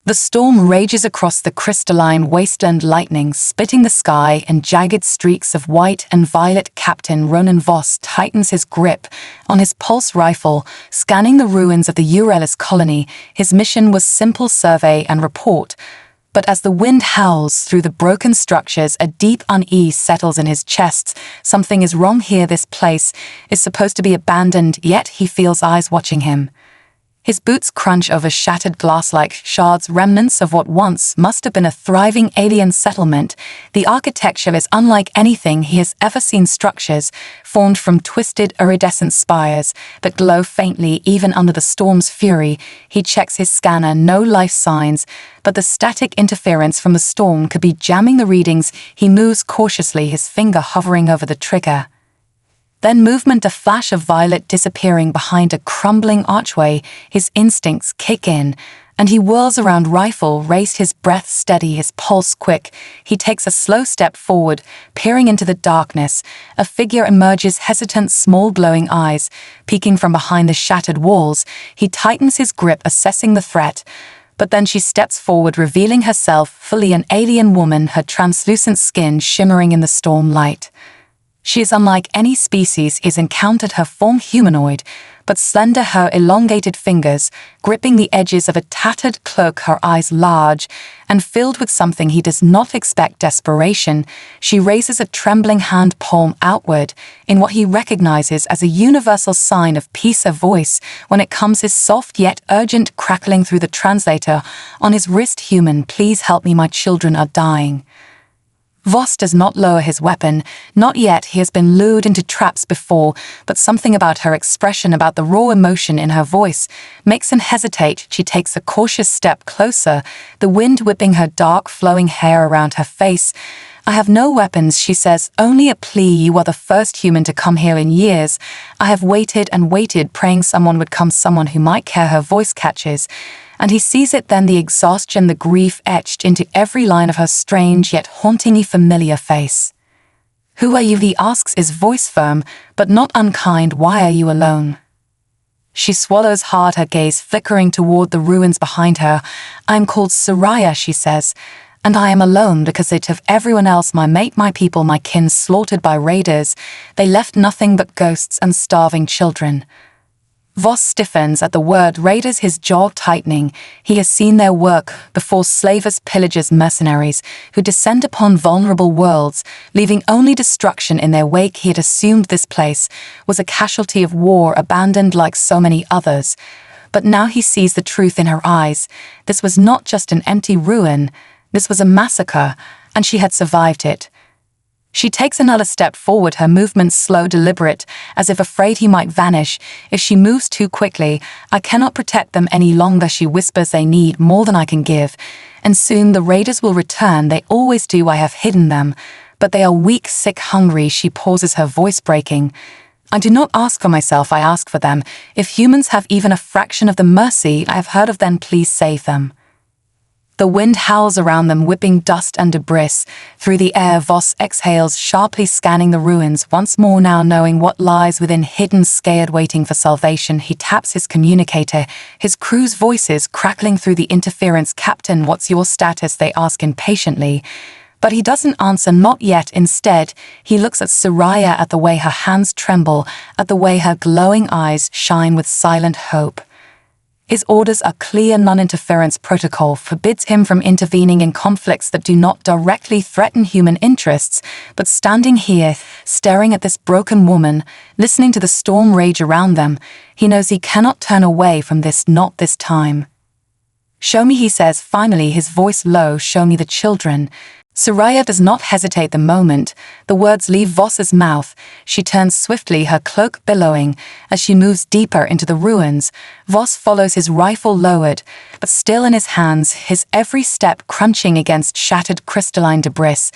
The storm rages across the crystalline wasteland, lightning splitting the sky in jagged streaks of white and violet. Captain Ronan Voss tightens his grip on his pulse rifle, scanning the ruins of the Urelis colony. His mission was simple: survey and report. But as the wind howls through the broken structures, a deep unease settles in his chest. Something is wrong here. This place is supposed to be abandoned, yet he feels eyes watching him. His boots crunch over shattered glass like shards, remnants of what once must have been a thriving alien settlement. The architecture is unlike anything he has ever seen, structures formed from twisted iridescent spires that glow faintly even under the storm's fury. He checks his scanner, no life signs, but the static interference from the storm could be jamming the readings. He moves cautiously, his finger hovering over the trigger. Then movement, a flash of violet disappearing behind a crumbling archway. His instincts kick in, and he whirls around, rifle raised, his breath steady, his pulse quick. He takes a slow step forward, peering into the darkness. A figure emerges, hesitant, small glowing eyes peeking from behind the shattered walls. He tightens his grip, assessing the threat. But then she steps forward, revealing herself fully, an alien woman, her translucent skin shimmering in the storm light. She is unlike any species he's encountered, her form humanoid, but slender, her elongated fingers gripping the edges of a tattered cloak, her eyes large and filled with something he does not expect, desperation. She raises a trembling hand, palm outward, in what he recognizes as a universal sign of peace. A voice, when it comes, is soft yet urgent, crackling through the translator on his wrist. Human, please help me, my children are dying. Voss does not lower his weapon, not yet. He has been lured into traps before, but something about her expression, about the raw emotion in her voice, makes him hesitate. She takes a cautious step closer, the wind whipping her dark flowing hair around her face. I have no weapons, she says, only a plea. You are the first human to come here in years. I have waited and waited, praying someone would come, someone who might care. Her voice catches, and he sees it then, the exhaustion, the grief etched into every line of her strange yet hauntingly familiar face. Who are you? He asks, his voice firm but not unkind. Why are you alone? She swallows hard, her gaze flickering toward the ruins behind her. I am called Soraya, she says, and I am alone because they took everyone else, my mate, my people, my kin, slaughtered by raiders. They left nothing but ghosts and starving children. Voss stiffens at the word raiders, his jaw tightening. He has seen their work before: slavers, pillagers, mercenaries who descend upon vulnerable worlds, leaving only destruction in their wake. He had assumed this place was a casualty of war, abandoned like so many others. But now he sees the truth in her eyes. This was not just an empty ruin. This was a massacre, and she had survived it. She takes another step forward, her movements slow, deliberate, as if afraid he might vanish if she moves too quickly. I cannot protect them any longer, she whispers. They need more than I can give, and soon the raiders will return. They always do. I have hidden them, but they are weak, sick, hungry. She pauses, her voice breaking. I do not ask for myself, I ask for them. If humans have even a fraction of the mercy I have heard of, then please save them. The wind howls around them, whipping dust and debris through the air. Voss exhales, sharply scanning the ruins once more, now knowing what lies within, hidden, scared, waiting for salvation. He taps his communicator, his crew's voices crackling through the interference. Captain, what's your status? They ask impatiently. But he doesn't answer, not yet. Instead, he looks at Soraya, at the way her hands tremble, at the way her glowing eyes shine with silent hope. His orders are clear. Non-interference protocol forbids him from intervening in conflicts that do not directly threaten human interests. But standing here, staring at this broken woman, listening to the storm rage around them, he knows he cannot turn away from this, not this time. Show me, he says finally, his voice low. Show me the children. Soraya does not hesitate the moment the words leave Voss's mouth. She turns swiftly, her cloak billowing, as she moves deeper into the ruins. Voss follows, his rifle lowered, but still in his hands, his every step crunching against shattered crystalline debris.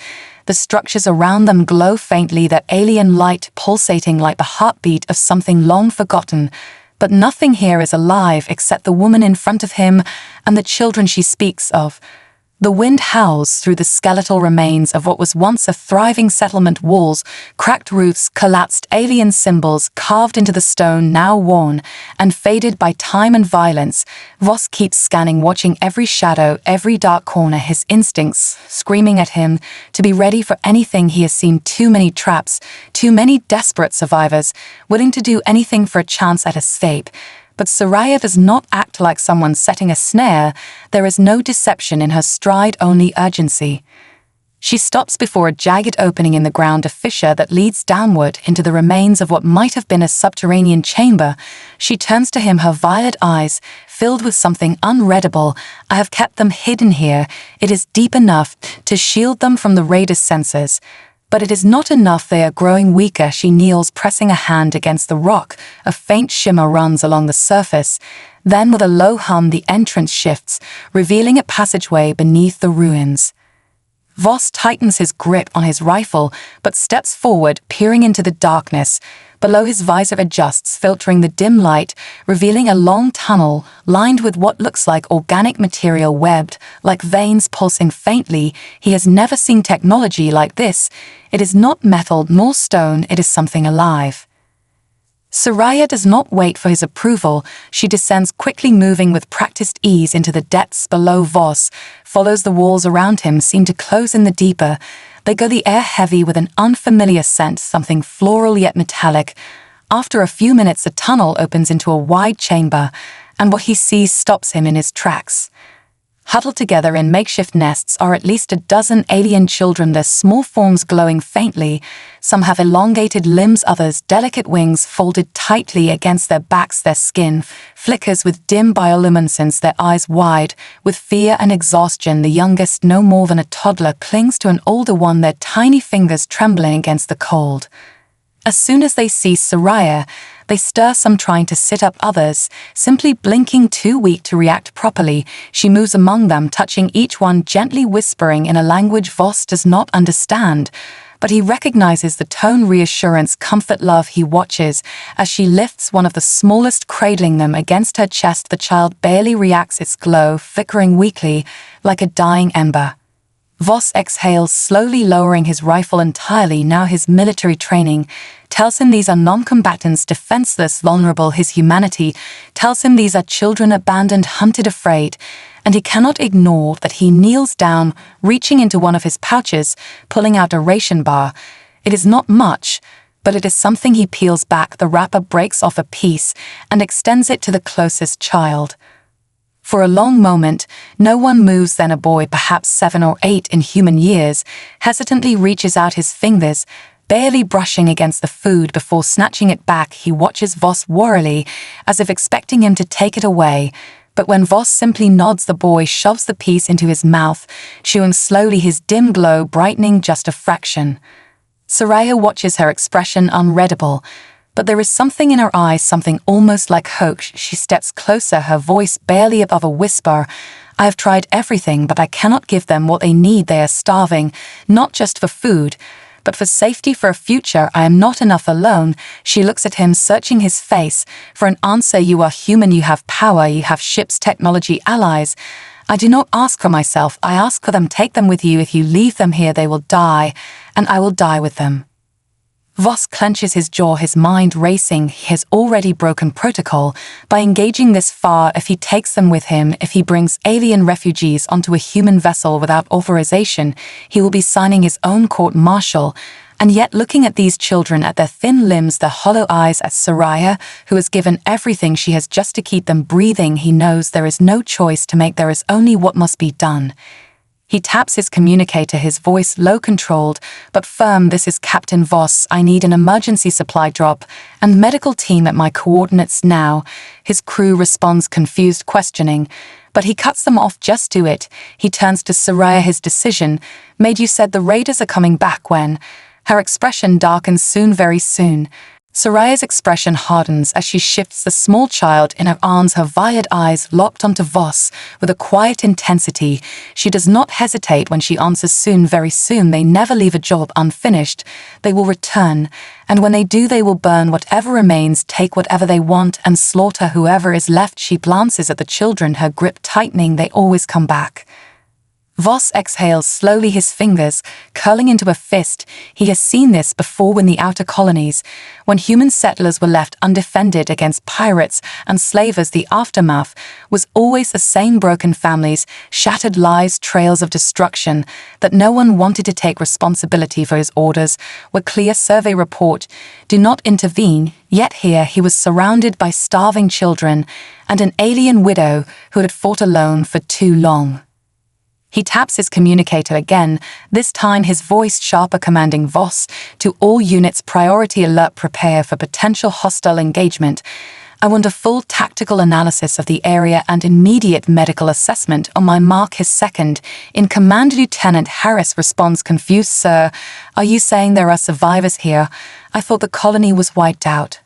The structures around them glow faintly, that alien light pulsating like the heartbeat of something long forgotten. But nothing here is alive except the woman in front of him and the children she speaks of. The wind howls through the skeletal remains of what was once a thriving settlement: walls, cracked roofs, collapsed alien symbols carved into the stone, now worn and faded by time and violence. Voss keeps scanning, watching every shadow, every dark corner, his instincts screaming at him to be ready for anything. He has seen too many traps, too many desperate survivors, willing to do anything for a chance at escape. But Soraya does not act like someone setting a snare. There is no deception in her stride, only urgency. She stops before a jagged opening in the ground, a fissure that leads downward into the remains of what might have been a subterranean chamber. She turns to him, her violet eyes filled with something unreadable. I have kept them hidden here. It is deep enough to shield them from the raiders' sensors. But it is not enough. They are growing weaker. She kneels, pressing a hand against the rock. A faint shimmer runs along the surface. Then, with a low hum, the entrance shifts, revealing a passageway beneath the ruins. Voss tightens his grip on his rifle, but steps forward, peering into the darkness. Below, his visor adjusts, filtering the dim light, revealing a long tunnel lined with what looks like organic material, webbed like veins pulsing faintly. He has never seen technology like this. It is not metal nor stone, it is something alive. Soraya does not wait for his approval. She descends quickly, moving with practiced ease into the depths below. Voss follows the walls around him, seem to close in the deeper. They go, the air heavy with an unfamiliar scent, something floral yet metallic. After a few minutes, the tunnel opens into a wide chamber, and what he sees stops him in his tracks. Huddled together in makeshift nests are at least a dozen alien children, their small forms glowing faintly. Some have elongated limbs, others delicate wings folded tightly against their backs. Their skin flickers with dim bioluminescence, their eyes wide with fear and exhaustion. The youngest, no more than a toddler, clings to an older one, their tiny fingers trembling against the cold. As soon as they see Soraya, they stir, some trying to sit up, others simply blinking, too weak to react properly. She moves among them, touching each one, gently whispering in a language Voss does not understand. But he recognizes the tone: reassurance, comfort, love. He watches as she lifts one of the smallest, cradling them against her chest. The child barely reacts, its glow flickering weakly like a dying ember. Voss exhales, slowly lowering his rifle entirely. Now his military training tells him these are non-combatants, defenseless, vulnerable. His humanity tells him these are children, abandoned, hunted, afraid. And he cannot ignore that. He kneels down, reaching into one of his pouches, pulling out a ration bar. It is not much, but it is something. He peels back the wrapper, breaks off a piece, and extends it to the closest child. For a long moment, no one moves. Then a boy, perhaps 7 or 8 in human years, hesitantly reaches out his fingers, barely brushing against the food before snatching it back. He watches Voss warily, as if expecting him to take it away. But when Voss simply nods, the boy shoves the piece into his mouth, chewing slowly, his dim glow brightening just a fraction. Soraya watches, her expression unreadable. But there is something in her eyes, something almost like hope. She steps closer, her voice barely above a whisper. I have tried everything, but I cannot give them what they need. They are starving, not just for food, but for safety, for a future. I am not enough alone. She looks at him, searching his face for an answer. You are human, you have power, you have ships, technology, allies. I do not ask for myself, I ask for them. Take them with you. If you leave them here, they will die, and I will die with them. Voss clenches his jaw, his mind racing. He has already broken protocol by engaging this far. If he takes them with him, if he brings alien refugees onto a human vessel without authorization, he will be signing his own court-martial. And yet, looking at these children, at their thin limbs, their hollow eyes, at Soraya, who has given everything she has just to keep them breathing, he knows there is no choice to make. There is only what must be done. He taps his communicator, his voice low, controlled, but firm. This is Captain Voss. I need an emergency supply drop and medical team at my coordinates now. His crew responds, confused, questioning, but he cuts them off. Just do it. He turns to Soraya, his decision made. You said the raiders are coming back when? Her expression darkens. Soon, very soon. Soraya's expression hardens as she shifts the small child in her arms, her violet eyes locked onto Voss with a quiet intensity. She does not hesitate when she answers, soon, very soon. They never leave a job unfinished. They will return, and when they do, they will burn whatever remains, take whatever they want, and slaughter whoever is left. She glances at the children, her grip tightening. They always come back. Voss exhales slowly, his fingers curling into a fist. He has seen this before in the outer colonies. When human settlers were left undefended against pirates and slavers, the aftermath was always the same: broken families, shattered lives, trails of destruction that no one wanted to take responsibility for. His orders were clear: survey report, do not intervene. Yet here he was surrounded by starving children and an alien widow who had fought alone for too long. He taps his communicator again, this time his voice sharper, commanding Voss to all units: priority alert, prepare for potential hostile engagement. I want a full tactical analysis of the area and immediate medical assessment. On my mark. His second in command, Lieutenant Harris, responds confused. Sir, are you saying there are survivors here? I thought the colony was wiped out.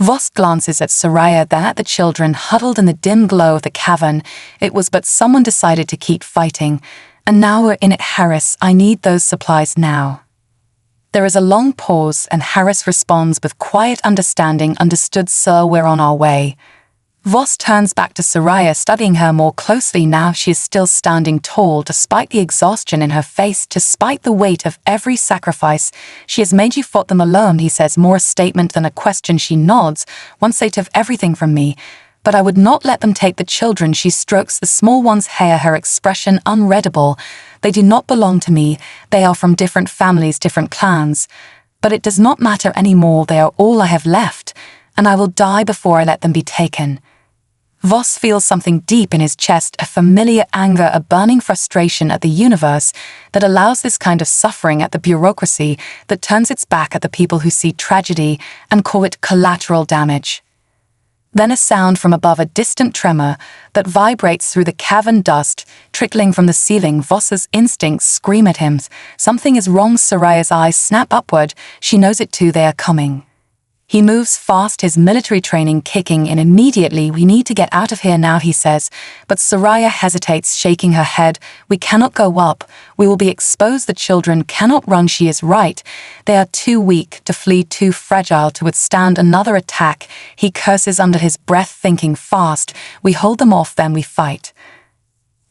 Voss glances at Soraya, then at the children huddled in the dim glow of the cavern. It was but someone decided to keep fighting. And now we're in it. Harris, I need those supplies now. There is a long pause, and Harris responds with quiet understanding. Understood, sir, we're on our way. Voss turns back to Soraya, studying her more closely now. She is still standing tall, despite the exhaustion in her face, despite the weight of every sacrifice she has made. You fought them alone, he says, more a statement than a question. She nods. Once they took everything from me, but I would not let them take the children. She strokes the small one's hair, her expression unreadable. They do not belong to me. They are from different families, different clans. But it does not matter anymore. They are all I have left, and I will die before I let them be taken. Voss feels something deep in his chest, a familiar anger, a burning frustration at the universe that allows this kind of suffering, at the bureaucracy that turns its back at the people who see tragedy and call it collateral damage. Then a sound from above, a distant tremor that vibrates through the cavern, dust trickling from the ceiling. Voss's instincts scream at him. Something is wrong. Soraya's eyes snap upward. She knows it too. They are coming. He moves fast, his military training kicking in immediately. We need to get out of here now, he says, but Soraya hesitates, shaking her head. We cannot go up. We will be exposed. The children cannot run. She is right. They are too weak to flee, too fragile to withstand another attack. He curses under his breath, thinking fast. We hold them off, then we fight.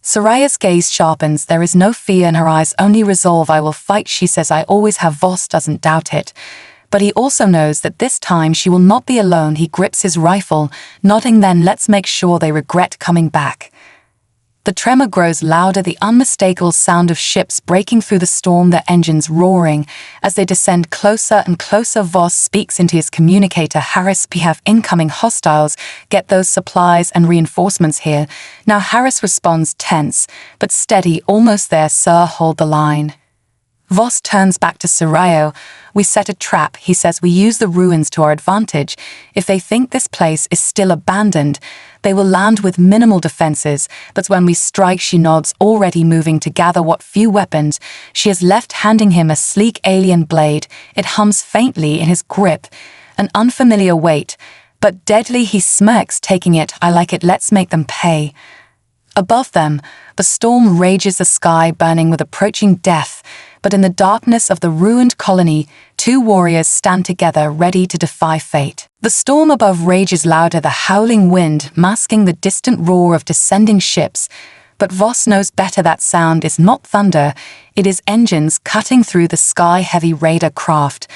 Soraya's gaze sharpens. There is no fear in her eyes, only resolve. I will fight, she says. I always have. Voss doesn't doubt it. But he also knows that this time she will not be alone. He grips his rifle, nodding. Then let's make sure they regret coming back. The tremor grows louder, the unmistakable sound of ships breaking through the storm, their engines roaring. As they descend closer and closer, Voss speaks into his communicator. Harris, we have incoming hostiles. Get those supplies and reinforcements here. Now Harris responds, tense, but steady. Almost there, sir, hold the line. Voss turns back to Soraya. We set a trap, he says. We use the ruins to our advantage. If they think this place is still abandoned, they will land with minimal defenses. But when we strike, she nods, already moving to gather what few weapons she has left, handing him a sleek alien blade. It hums faintly in his grip, an unfamiliar weight, but deadly. He smirks, taking it. I like it. Let's make them pay. Above them, the storm rages, the sky burning with approaching death. But in the darkness of the ruined colony, two warriors stand together, ready to defy fate. The storm above rages louder, the howling wind masking the distant roar of descending ships. But Voss knows better. That sound is not thunder. It is engines cutting through the sky, heavy raider craft.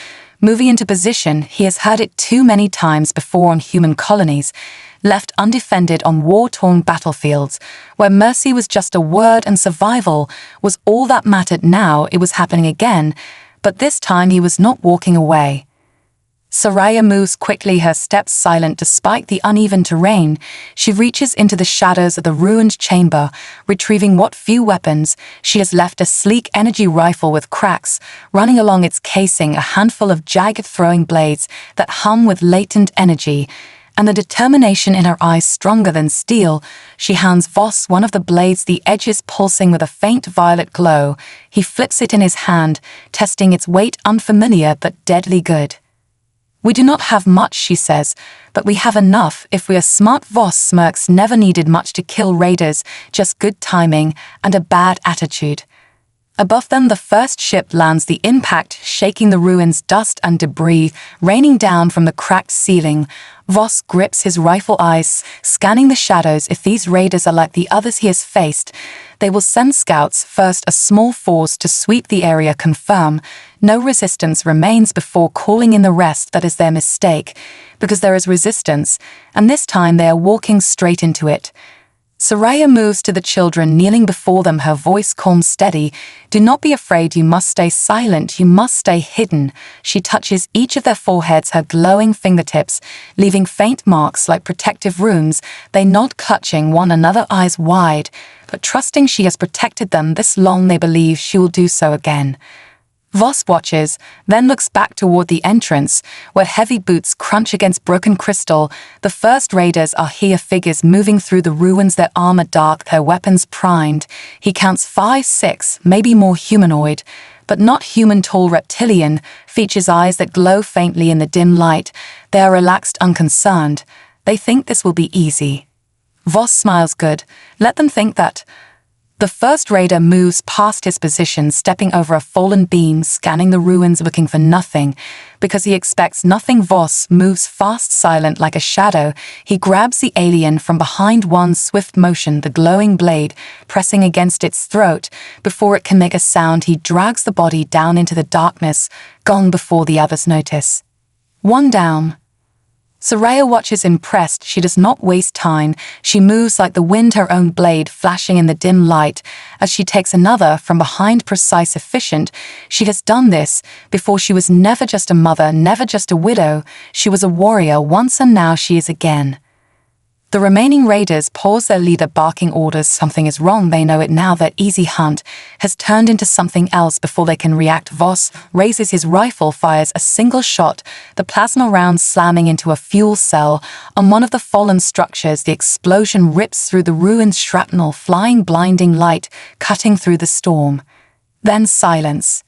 Moving into position, he has heard it too many times before on human colonies, left undefended on war-torn battlefields, where mercy was just a word and survival was all that mattered. Now it was happening again, but this time he was not walking away. Soraya moves quickly, her steps silent despite the uneven terrain. She reaches into the shadows of the ruined chamber, retrieving what few weapons she has left: a sleek energy rifle with cracks running along its casing, a handful of jagged throwing blades that hum with latent energy, and the determination in her eyes stronger than steel. She hands Voss one of the blades, the edges pulsing with a faint violet glow. He flips it in his hand, testing its weight, unfamiliar but deadly good. We do not have much, she says, but we have enough if we are smart. Voss smirks. Never needed much to kill raiders, just good timing and a bad attitude. Above them, the first ship lands, the impact shaking the ruins, dust and debris raining down from the cracked ceiling. Voss grips his rifle, eyes scanning the shadows. If these raiders are like the others he has faced, They will send scouts, first a small force to sweep the area, confirm no resistance remains before calling in the rest. That is their mistake, because there is resistance, and this time they are walking straight into it. Soraya moves to the children, kneeling before them, her voice calm, steady. Do not be afraid, you must stay silent, you must stay hidden. She touches each of their foreheads, her glowing fingertips, leaving faint marks like protective runes. They nod, clutching one another, eyes wide, but trusting she has protected them this long, they believe she will do so again. Voss watches, then looks back toward the entrance, where heavy boots crunch against broken crystal. The first raiders are here, figures moving through the ruins, their armor dark, their weapons primed. He counts 5, 6, maybe more, humanoid, but not human, tall, reptilian, features, eyes that glow faintly in the dim light. They are relaxed, unconcerned. They think this will be easy. Voss smiles, good. Let them think that. The first raider moves past his position, stepping over a fallen beam, scanning the ruins, looking for nothing, because he expects nothing. Voss moves fast, silent like a shadow. He grabs the alien from behind, one swift motion, the glowing blade pressing against its throat. Before it can make a sound, he drags the body down into the darkness, gone before the others notice. One down. Soraya watches, impressed. She does not waste time. She moves like the wind, her own blade flashing in the dim light as she takes another from behind, precise, efficient. She has done this before. She was never just a mother, never just a widow. She was a warrior once, and now she is again. The remaining raiders pause, their leader barking orders. Something is wrong, they know it now. Their easy hunt has turned into something else before they can react. Voss raises his rifle, fires a single shot, the plasma round slamming into a fuel cell on one of the fallen structures. The explosion rips through the ruins, shrapnel flying, blinding light cutting through the storm. Then silence.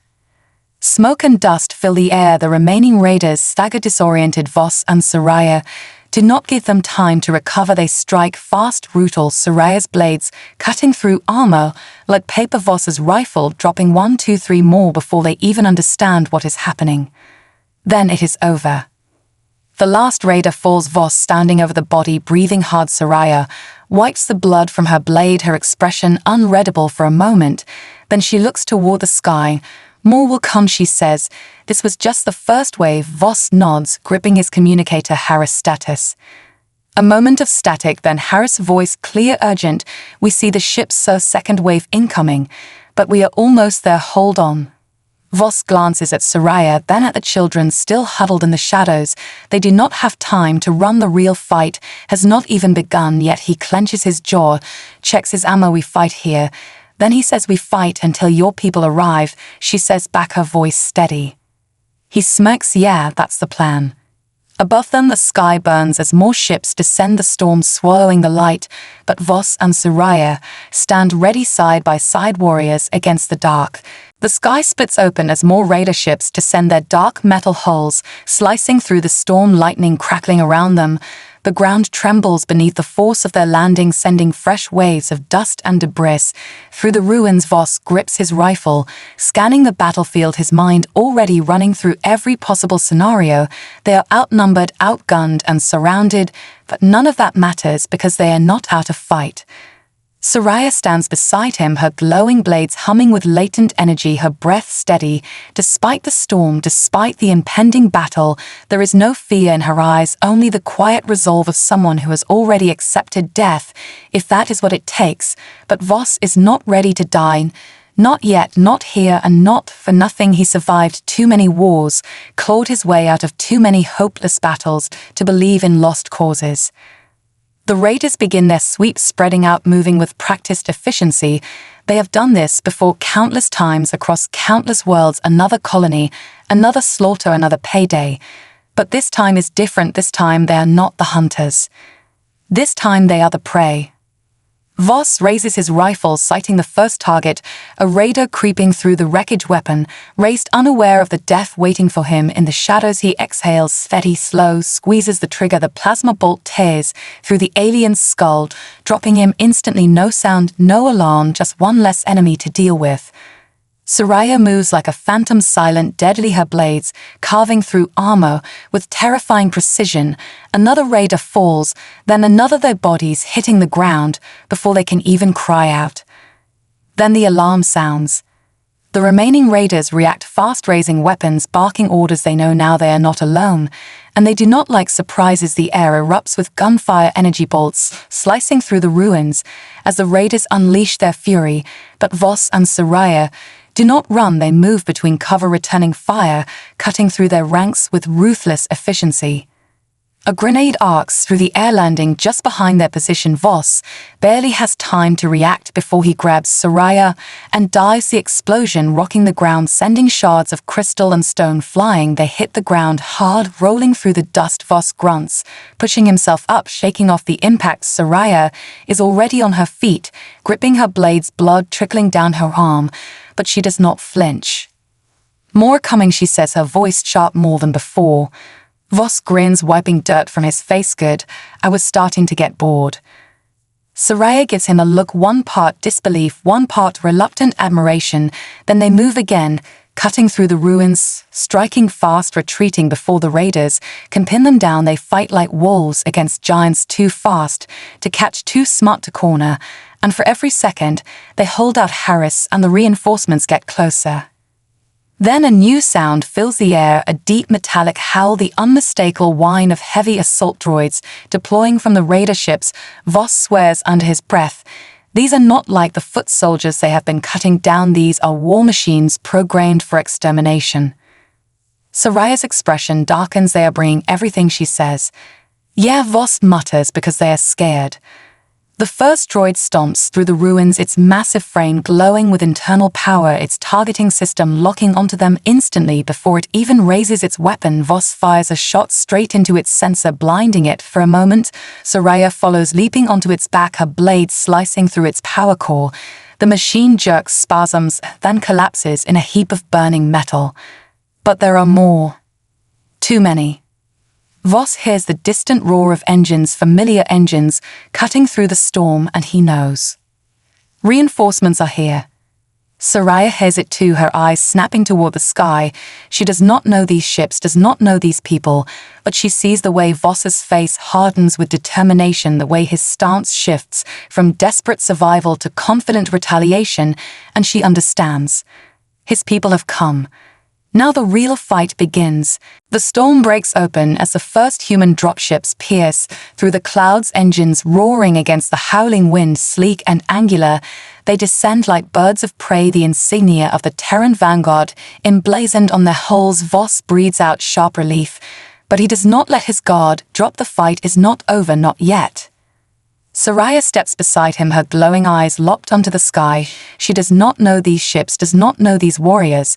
Smoke and dust fill the air. The remaining raiders stagger, disoriented. Voss and Soraya do not give them time to recover. They strike fast, brutal, Soraya's blades cutting through armor like paper, Voss's rifle dropping 1, 2, 3 more before they even understand what is happening. Then it is over. The last raider falls, Voss standing over the body, breathing hard. Soraya wipes the blood from her blade, her expression unreadable for a moment. Then she looks toward the sky. More will come, she says. This was just the first wave. Voss nods, gripping his communicator. Harris, status. A moment of static, then Harris' voice clear, urgent. We see the ships, sir, second wave incoming, but we are almost there, hold on. Voss glances at Soraya, then at the children still huddled in the shadows. They do not have time to run. The real fight has not even begun yet. He clenches his jaw, checks his ammo. We fight here. Then he says, we fight until your people arrive, she says back, her voice steady. He smirks, yeah, that's the plan. Above them the sky burns as more ships descend, the storm swallowing the light, but Voss and Soraya stand ready, side by side, warriors against the dark. The sky splits open as more raider ships descend, their dark metal hulls slicing through the storm, lightning crackling around them. The ground trembles beneath the force of their landing, sending fresh waves of dust and debris through the ruins. Voss grips his rifle, scanning the battlefield, his mind already running through every possible scenario. They are outnumbered, outgunned, and surrounded, but none of that matters because they are not out of fight. Soraya stands beside him, her glowing blades humming with latent energy, her breath steady. Despite the storm, despite the impending battle, there is no fear in her eyes, only the quiet resolve of someone who has already accepted death, if that is what it takes. But Voss is not ready to die. Not yet, not here, and not for nothing. He survived too many wars, clawed his way out of too many hopeless battles to believe in lost causes. The raiders begin their sweep, spreading out, moving with practiced efficiency. They have done this before countless times across countless worlds. Another colony, another slaughter, another payday. But this time is different. This time they are not the hunters. This time they are the prey. Voss raises his rifle, sighting the first target, a raider creeping through the wreckage, weapon raised, unaware of the death waiting for him in the shadows. He exhales, steady, slow, squeezes the trigger. The plasma bolt tears through the alien's skull, dropping him instantly. No sound, no alarm, just one less enemy to deal with. Soraya moves like a phantom, silent, deadly, her blades carving through armor with terrifying precision. Another raider falls, then another, their bodies hitting the ground before they can even cry out. Then the alarm sounds. The remaining raiders react fast, raising weapons, barking orders. They know now they are not alone, and they do not like surprises. The air erupts with gunfire, energy bolts slicing through the ruins as the raiders unleash their fury, but Voss and Soraya do not run. They move between cover, returning fire, cutting through their ranks with ruthless efficiency. A grenade arcs through the air, landing just behind their position. Voss barely has time to react before he grabs Soraya and dives. The explosion rocking the ground, sending shards of crystal and stone flying. They hit the ground hard, rolling through the dust. Voss grunts, pushing himself up, shaking off the impact. Soraya is already on her feet, gripping her blades, blood trickling down her arm, but she does not flinch. "More coming," she says, her voice sharp more than before. Voss grins, wiping dirt from his face. "Good, I was starting to get bored." Soraya gives him a look, one part disbelief, one part reluctant admiration. Then they move again, cutting through the ruins, striking fast, retreating before the raiders can pin them down. They fight like wolves against giants, too fast to catch, too smart to corner, and for every second they hold out Harris and the reinforcements get closer. Then a new sound fills the air, a deep metallic howl, the unmistakable whine of heavy assault droids deploying from the raider ships. Voss swears under his breath. These are not like the foot soldiers they have been cutting down. These are war machines programmed for extermination. Soraya's expression darkens. "They are bringing everything," she says. "Yeah," Voss mutters, "because they are scared." The first droid stomps through the ruins, its massive frame glowing with internal power, its targeting system locking onto them instantly before it even raises its weapon. Voss fires a shot straight into its sensor, blinding it for a moment. Soraya follows, leaping onto its back, her blade slicing through its power core. The machine jerks, spasms, then collapses in a heap of burning metal. But there are more. Too many. Voss hears the distant roar of engines, familiar engines, cutting through the storm, and he knows. Reinforcements are here. Soraya hears it too, her eyes snapping toward the sky. She does not know these ships, does not know these people, but she sees the way Voss's face hardens with determination, the way his stance shifts from desperate survival to confident retaliation, and she understands. His people have come. Now the real fight begins. The storm breaks open as the first human dropships pierce through the clouds, engines roaring against the howling wind, sleek and angular. They descend like birds of prey, the insignia of the Terran vanguard emblazoned on their hulls. Voss breathes out sharp relief, but he does not let his guard drop. The fight is not over, not yet. Soraya steps beside him, her glowing eyes locked onto the sky. She does not know these ships, does not know these warriors,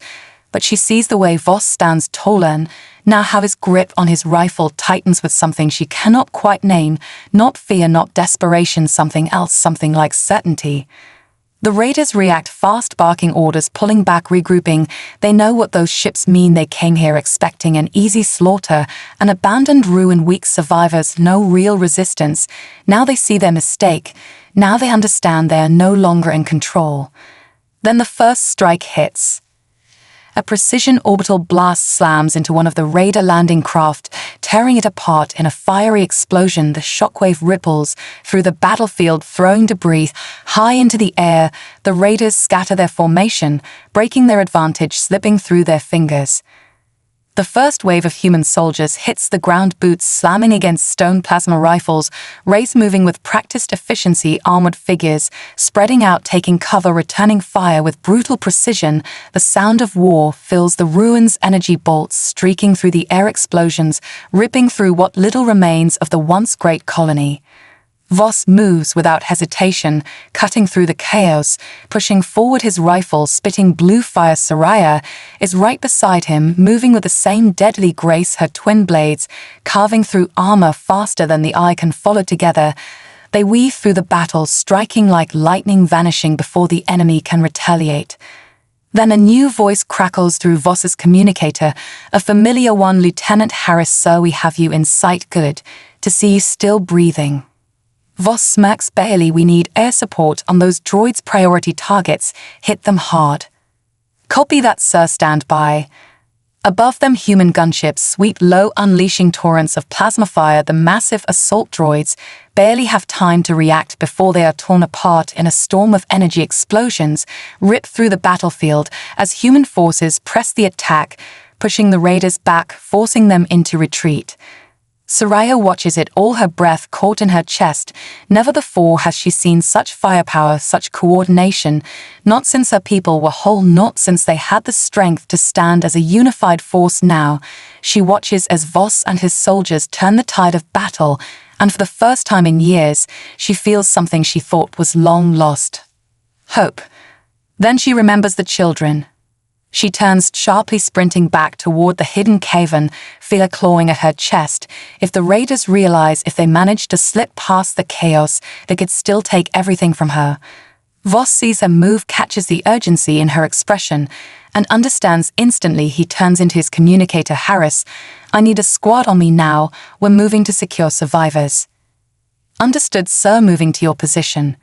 but she sees the way Voss stands taller, now how his grip on his rifle tightens with something she cannot quite name, not fear, not desperation, something else, something like certainty. The raiders react fast, barking orders, pulling back, regrouping. They know what those ships mean. They came here expecting an easy slaughter, an abandoned ruin, weak survivors, no real resistance. Now they see their mistake. Now they understand they are no longer in control. Then the first strike hits. A precision orbital blast slams into one of the raider landing craft, tearing it apart in a fiery explosion. The shockwave ripples through the battlefield, throwing debris high into the air. The raiders scatter their formation, breaking their advantage, slipping through their fingers. The first wave of human soldiers hits the ground, boots slamming against stone plasma rifles, rays moving with practiced efficiency, armored figures spreading out, taking cover, returning fire with brutal precision. The sound of war fills the ruins, energy bolts streaking through the air, explosions ripping through what little remains of the once great colony. Voss moves without hesitation, cutting through the chaos, pushing forward his rifle, spitting blue fire. Soraya is right beside him, moving with the same deadly grace, her twin blades carving through armor faster than the eye can follow. Together, they weave through the battle, striking like lightning, vanishing before the enemy can retaliate. Then a new voice crackles through Voss's communicator, a familiar one. "Lieutenant Harris, sir, we have you in sight. Good to see you still breathing." Voss smirks. "Barely. We need air support on those droids' priority targets. Hit them hard." "Copy that, sir. Stand by." Above them, human gunships sweep low, unleashing torrents of plasma fire. The massive assault droids barely have time to react before they are torn apart in a storm of energy. Explosions rip through the battlefield as human forces press the attack, pushing the raiders back, forcing them into retreat. Soraya watches it, all, her breath caught in her chest. Never before has she seen such firepower, such coordination, not since her people were whole, not since they had the strength to stand as a unified force. Now, she watches as Voss and his soldiers turn the tide of battle, and for the first time in years, she feels something she thought was long lost. Hope. Then she remembers the children. She turns sharply, sprinting back toward the hidden cavern, fear clawing at her chest. If the raiders realize if they manage to slip past the chaos, they could still take everything from her. Voss sees her move, catches the urgency in her expression, and understands instantly. He turns into his communicator. Harris, I need a squad on me now. We're moving to secure survivors. Understood, sir, moving to your position.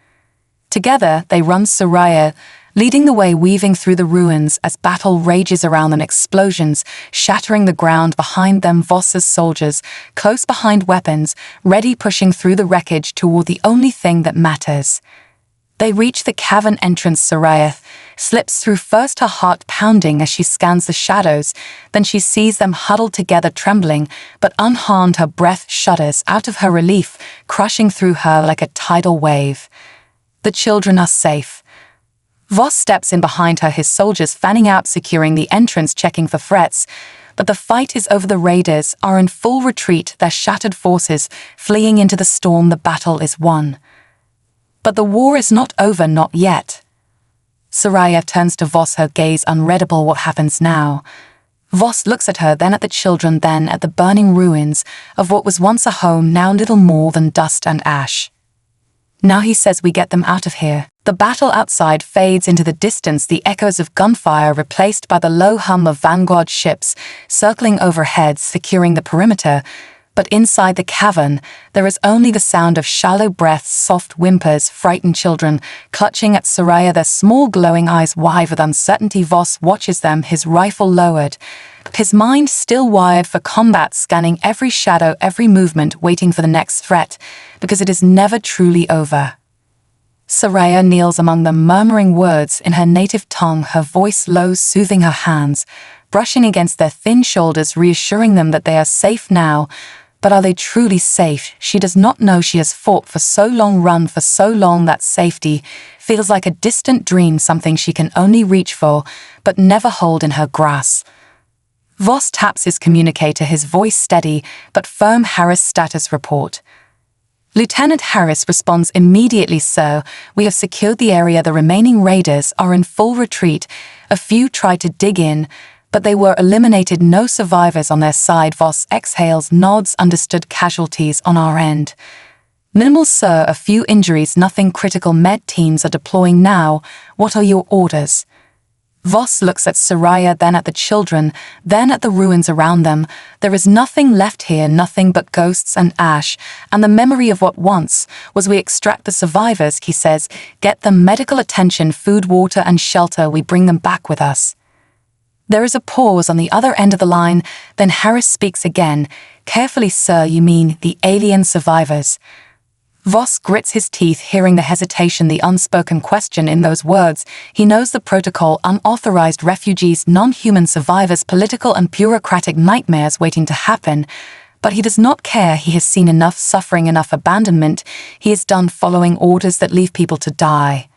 Together, they run. Soraya leading the way, weaving through the ruins as battle rages around them, explosions shattering the ground behind them. Voss's soldiers, close behind, weapons ready, pushing through the wreckage toward the only thing that matters. They reach the cavern entrance. Soraya slips through, first her heart pounding as she scans the shadows, then she sees them huddled together, trembling but unharmed. Her breath shudders out of her, relief crushing through her like a tidal wave. The children are safe. Voss steps in behind her, his soldiers fanning out, securing the entrance, checking for threats. But the fight is over. The raiders are in full retreat, their shattered forces fleeing into the storm. The battle is won. But the war is not over, not yet. Soraya turns to Voss, her gaze unreadable. What happens now? Voss looks at her, then at the children, then at the burning ruins of what was once a home, now little more than dust and ash. Now he says, we get them out of here. The battle outside fades into the distance, the echoes of gunfire replaced by the low hum of vanguard ships circling overhead, securing the perimeter. But inside the cavern, there is only the sound of shallow breaths, soft whimpers, frightened children clutching at Soraya, their small glowing eyes wide with uncertainty. Voss watches them, his rifle lowered, his mind still wired for combat, scanning every shadow, every movement, waiting for the next threat, because it is never truly over. Soraya kneels among them, murmuring words in her native tongue, her voice low, soothing her hands, brushing against their thin shoulders, reassuring them that they are safe now. But are they truly safe? She does not know. She has fought for so long, run for so long, that safety feels like a distant dream, something she can only reach for, but never hold in her grasp. Voss taps his communicator, his voice steady but firm. Harris, status report. Lieutenant Harris responds immediately, sir. We have secured the area. The remaining raiders are in full retreat. A few tried to dig in, but they were eliminated. No survivors on their side. Voss exhales, nods. Understood. Casualties on our end. Minimal, sir. A few injuries, nothing critical. Med teams are deploying now. What are your orders? Voss looks at Soraya, then at the children, then at the ruins around them. There is nothing left here, nothing but ghosts and ash, and the memory of what once was. We extract the survivors, he says, get them medical attention, food, water, and shelter. We bring them back with us. There is a pause on the other end of the line, then Harris speaks again. Carefully, sir, you mean the alien survivors? Voss grits his teeth, hearing the hesitation, the unspoken question in those words. He knows the protocol: unauthorized refugees, non-human survivors, political and bureaucratic nightmares waiting to happen. But he does not care. He has seen enough suffering, enough abandonment. He is done following orders that leave people to die.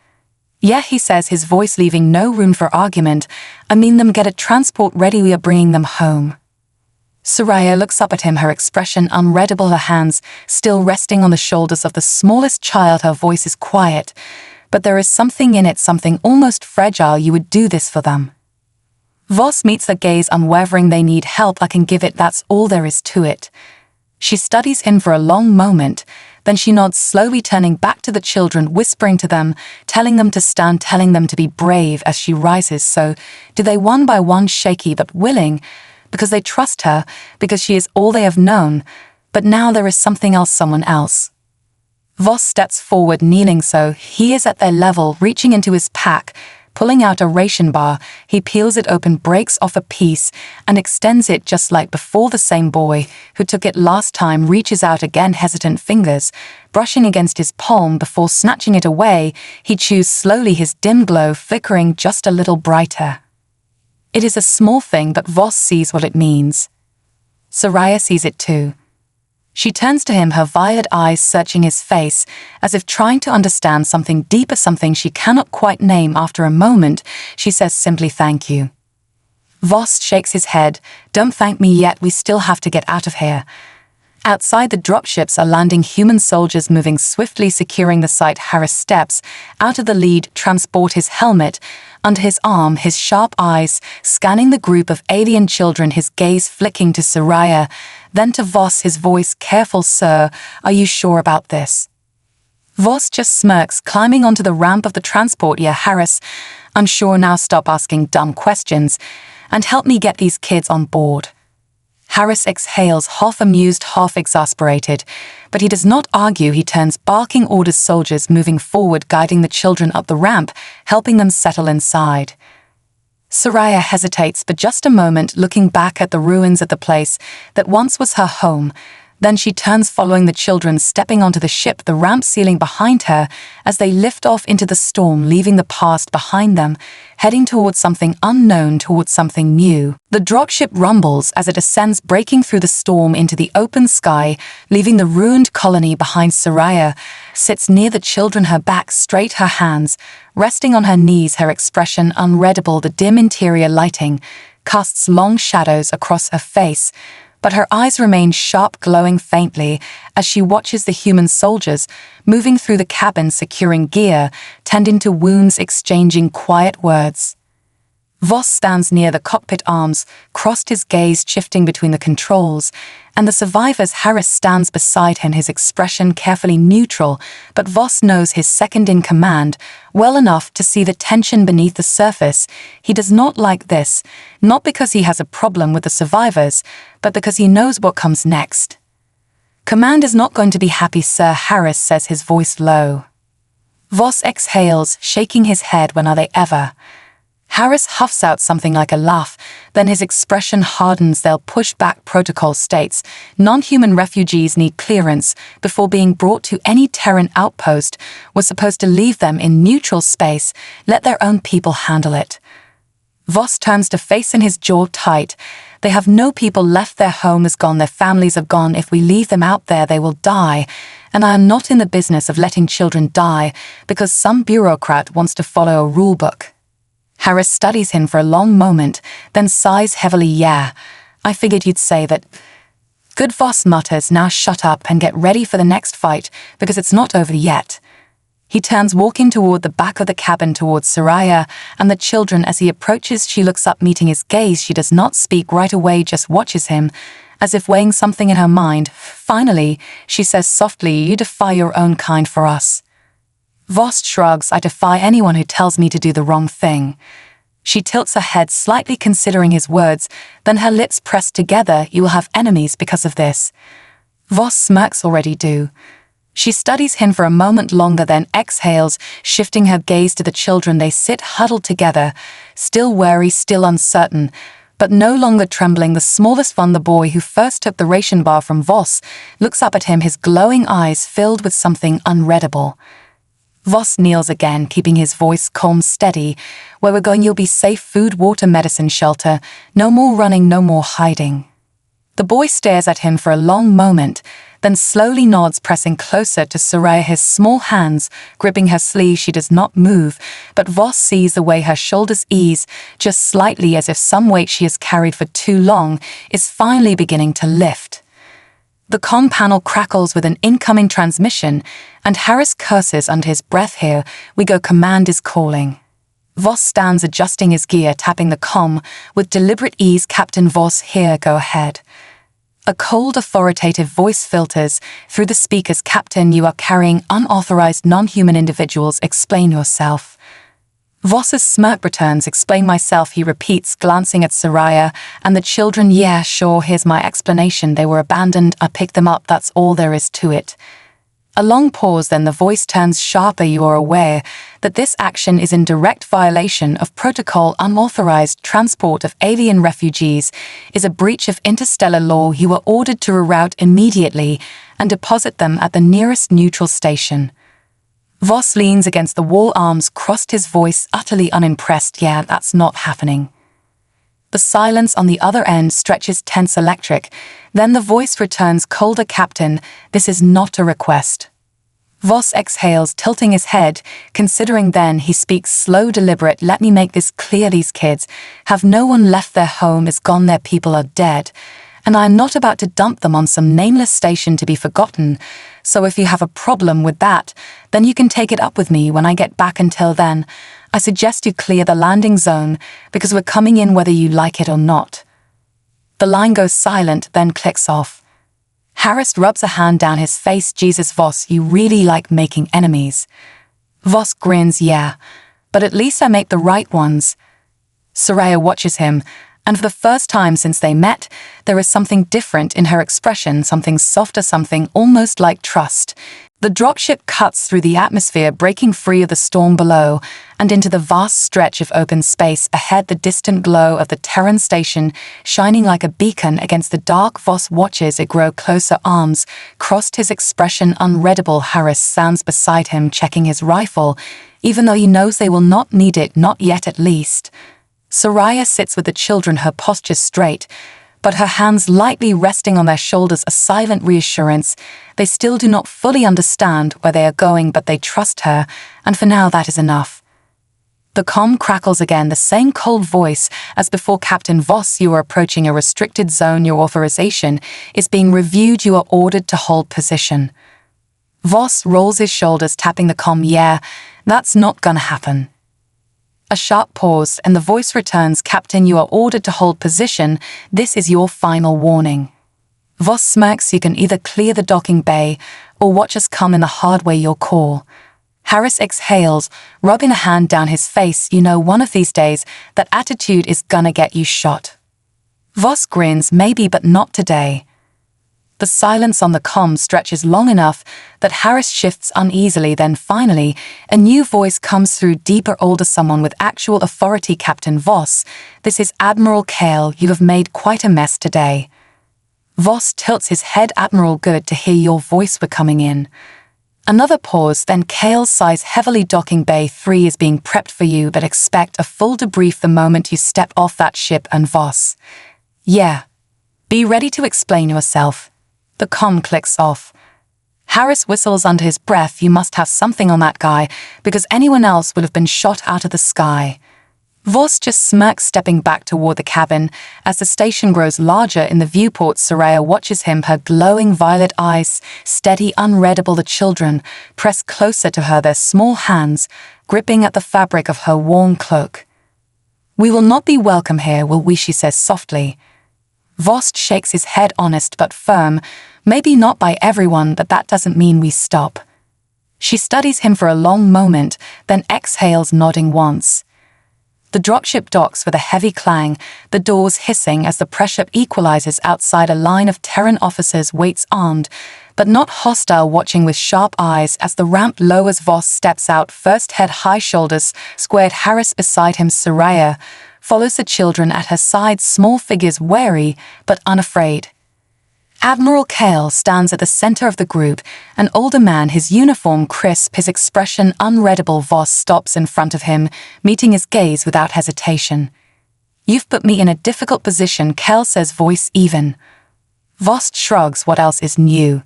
Yeah, he says, his voice leaving no room for argument. I mean them. Get a transport ready. We are bringing them home. Soraya looks up at him, her expression unreadable, her hands still resting on the shoulders of the smallest child. Her voice is quiet, but there is something in it, something almost fragile. You would do this for them. Voss meets her gaze, unwavering. They need help. I can give it. That's all there is to it. She studies him for a long moment, then she nods slowly, turning back to the children, whispering to them, telling them to stand, telling them to be brave as she rises. So do they, one by one, shaky but willing, because they trust her, because she is all they have known. But now there is something else, someone else. Voss steps forward, kneeling so he is at their level, reaching into his pack, Pulling out a ration bar, he peels it open, breaks off a piece, and extends it just like before. The same boy who took it last time reaches out again, hesitant fingers brushing against his palm. Before snatching it away, he chews slowly, his dim glow flickering just a little brighter. It is a small thing, but Voss sees what it means. Soraya sees it too. She turns to him, her violet eyes searching his face, as if trying to understand something deeper, something she cannot quite name. After a moment, she says simply, "Thank you." Voss shakes his head. "Don't thank me yet, we still have to get out of here." Outside, the dropships are landing, human soldiers moving swiftly, securing the site. Harris steps out of the lead transport, his helmet under his arm, his sharp eyes scanning the group of alien children, his gaze flicking to Soraya, then to Voss, his voice careful. "Sir, are you sure about this?" Voss just smirks, climbing onto the ramp of the transport. "Yeah, Harris, I'm sure. Now stop asking dumb questions and help me get these kids on board." Harris exhales, half amused, half exasperated, but he does not argue. He turns, barking orders, soldiers moving forward, guiding the children up the ramp, helping them settle inside. Soraya hesitates for just a moment, looking back at the ruins of the place that once was her home. Then she turns, following the children, stepping onto the ship, the ramp sealing behind her as they lift off into the storm, leaving the past behind them, heading towards something unknown, towards something new. The dropship rumbles as it ascends, breaking through the storm into the open sky, leaving the ruined colony behind. Soraya sits near the children, her back straight, her hands resting on her knees, her expression unreadable. The dim interior lighting casts long shadows across her face, but her eyes remain sharp, glowing faintly as she watches the human soldiers moving through the cabin, securing gear, tending to wounds, exchanging quiet words. Voss stands near the cockpit, arms crossed, his gaze shifting between the controls and the survivors. Harris stands beside him, his expression carefully neutral, but Voss knows his second in command well enough to see the tension beneath the surface. He does not like this, not because he has a problem with the survivors, but because he knows what comes next. "Command is not going to be happy, sir," Harris says, his voice low. Voss exhales, shaking his head. "When are they ever?" Harris huffs out something like a laugh, then his expression hardens. "They'll push back. Protocol states non-human refugees need clearance before being brought to any Terran outpost. We're supposed to leave them in neutral space, let their own people handle it." Voss turns to face in, his jaw tight. "They have no people left. Their home is gone, their families are gone. If we leave them out there, they will die. And I am not in the business of letting children die because some bureaucrat wants to follow a rule book." Harris studies him for a long moment, then sighs heavily. "Yeah, I figured you'd say that." "Good," Voss mutters. "Now shut up and get ready for the next fight, because it's not over yet." He turns, walking toward the back of the cabin, towards Soraya and the children. As he approaches, she looks up, meeting his gaze. She does not speak right away, just watches him, as if weighing something in her mind. Finally, she says softly, "You defy your own kind for us." Voss shrugs. "I defy anyone who tells me to do the wrong thing." She tilts her head slightly, considering his words, then her lips press together. "You will have enemies because of this." Voss smirks. "Already do." She studies him for a moment longer, then exhales, shifting her gaze to the children. They sit huddled together, still wary, still uncertain, but no longer trembling. The smallest one, the boy who first took the ration bar from Voss, looks up at him, his glowing eyes filled with something unreadable. Voss kneels again, keeping his voice calm, steady. "Where we're going, you'll be safe. Food, water, medicine, shelter. No more running, no more hiding." The boy stares at him for a long moment, then slowly nods, pressing closer to Soraya, his small hands gripping her sleeve. She does not move, but Voss sees the way her shoulders ease, just slightly, as if some weight she has carried for too long is finally beginning to lift. The comm panel crackles with an incoming transmission, and Harris curses under his breath. "Here we go, command is calling." Voss stands, adjusting his gear, tapping the comm with deliberate ease. "Captain Voss here, go ahead." A cold, authoritative voice filters through the speakers. "Captain, you are carrying unauthorized non-human individuals. Explain yourself." Voss's smirk returns. "Explain myself," he repeats, glancing at Soraya and the children. "Yeah, sure, here's my explanation. They were abandoned. I picked them up. That's all there is to it." A long pause, then the voice turns sharper. You are aware that this action is in direct violation of protocol. Unauthorized transport of alien refugees is a breach of interstellar law. You are ordered to reroute immediately and deposit them at the nearest neutral station. Voss leans against the wall, arms crossed, his voice utterly unimpressed. Yeah, that's not happening. The silence on the other end stretches tense, electric. Then the voice returns colder. Captain, this is not a request. Voss exhales, tilting his head, considering. Then he speaks slow, deliberate. Let me make this clear. These kids have no one left. Their home is gone. Their people are dead. And I am not about to dump them on some nameless station to be forgotten. So if you have a problem with that, then you can take it up with me when I get back. Until then, I suggest you clear the landing zone, because we're coming in whether you like it or not. The line goes silent, then clicks off. Harris rubs a hand down his face. Jesus, Voss, you really like making enemies. Voss grins. Yeah, but at least I make the right ones. Soraya watches him, and for the first time since they met, there is something different in her expression, something softer, something almost like trust. The dropship cuts through the atmosphere, breaking free of the storm below, and into the vast stretch of open space ahead. The distant glow of the Terran station shining like a beacon against the dark. Voss watches it grow closer, arms crossed, his expression unreadable. Harris stands beside him, checking his rifle, even though he knows they will not need it, not yet at least. Soraya sits with the children, her posture straight, but her hands lightly resting on their shoulders, a silent reassurance. They still do not fully understand where they are going, but they trust her, and for now that is enough. The comm crackles again, the same cold voice as before. Captain Voss, you are approaching a restricted zone. Your authorization is being reviewed. You are ordered to hold position. Voss rolls his shoulders, tapping the comm. Yeah, that's not gonna happen. A sharp pause, and the voice returns. Captain, you are ordered to hold position. This is your final warning. Voss smirks. You can either clear the docking bay or watch us come in the hard way. Your call. Harris exhales, rubbing a hand down his face. You know, one of these days, that attitude is gonna get you shot. Voss grins. Maybe, but not today. The silence on the comm stretches long enough that Harris shifts uneasily. Then finally, a new voice comes through, deeper, older, someone with actual authority. Captain Voss, this is Admiral Kale. You have made quite a mess today. Voss tilts his head. Admiral, good to hear your voice. We're coming in. Another pause, then Kale sighs heavily. Docking Bay 3 is being prepped for you, but expect a full debrief the moment you step off that ship. And Voss, yeah, be ready to explain yourself. The comm clicks off. Harris whistles under his breath. You must have something on that guy, because anyone else would have been shot out of the sky. Voss just smirks, stepping back toward the cabin. As the station grows larger in the viewport, Soraya watches him, her glowing violet eyes steady, unreadable. The children press closer to her, their small hands gripping at the fabric of her warm cloak. We will not be welcome here, will we? She says softly. Voss shakes his head, honest but firm. Maybe not by everyone, but that doesn't mean we stop. She studies him for a long moment, then exhales, nodding once. The dropship docks with a heavy clang, the doors hissing as the pressure equalizes. Outside, a line of Terran officers waits, armed, but not hostile, watching with sharp eyes as the ramp lowers. Voss steps out, first head high, shoulders squared. Harris beside him. Soraya follows the children at her side, small figures wary but unafraid. Admiral Kale stands at the center of the group, an older man, his uniform crisp, his expression unreadable. Voss stops in front of him, meeting his gaze without hesitation. You've put me in a difficult position, Kale says, voice even. Voss shrugs. What else is new?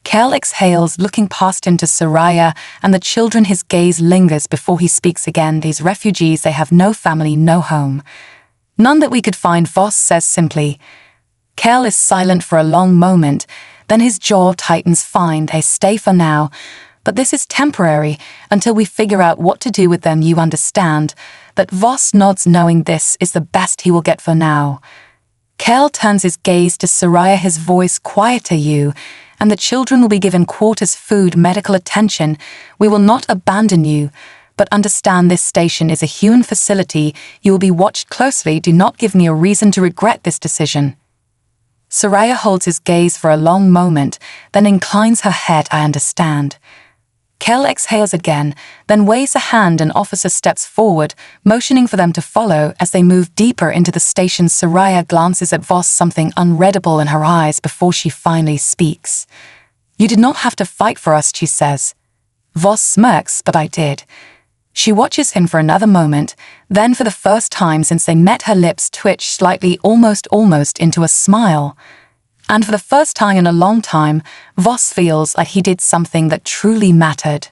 Kale exhales, looking past him to Soraya and the children. His gaze lingers before he speaks again. These refugees, they have no family, no home. None that we could find, Voss says simply. Kale is silent for a long moment, then his jaw tightens. Fine, they stay for now, but this is temporary until we figure out what to do with them. You understand that? Voss nods, knowing this is the best he will get for now. Kale turns his gaze to Soraya, his voice quieter. You and the children will be given quarters, food, medical attention. We will not abandon you, but understand this station is a human facility. You will be watched closely. Do not give me a reason to regret this decision. Soraya holds his gaze for a long moment, then inclines her head. I understand. Kel exhales again, then waves a hand and officer steps forward, motioning for them to follow. As they move deeper into the station, Soraya glances at Voss, something unreadable in her eyes before she finally speaks. You did not have to fight for us, she says. Voss smirks, but I did. She watches him for another moment, then for the first time since they met her lips twitch slightly, almost into a smile. And for the first time in a long time, Voss feels like he did something that truly mattered.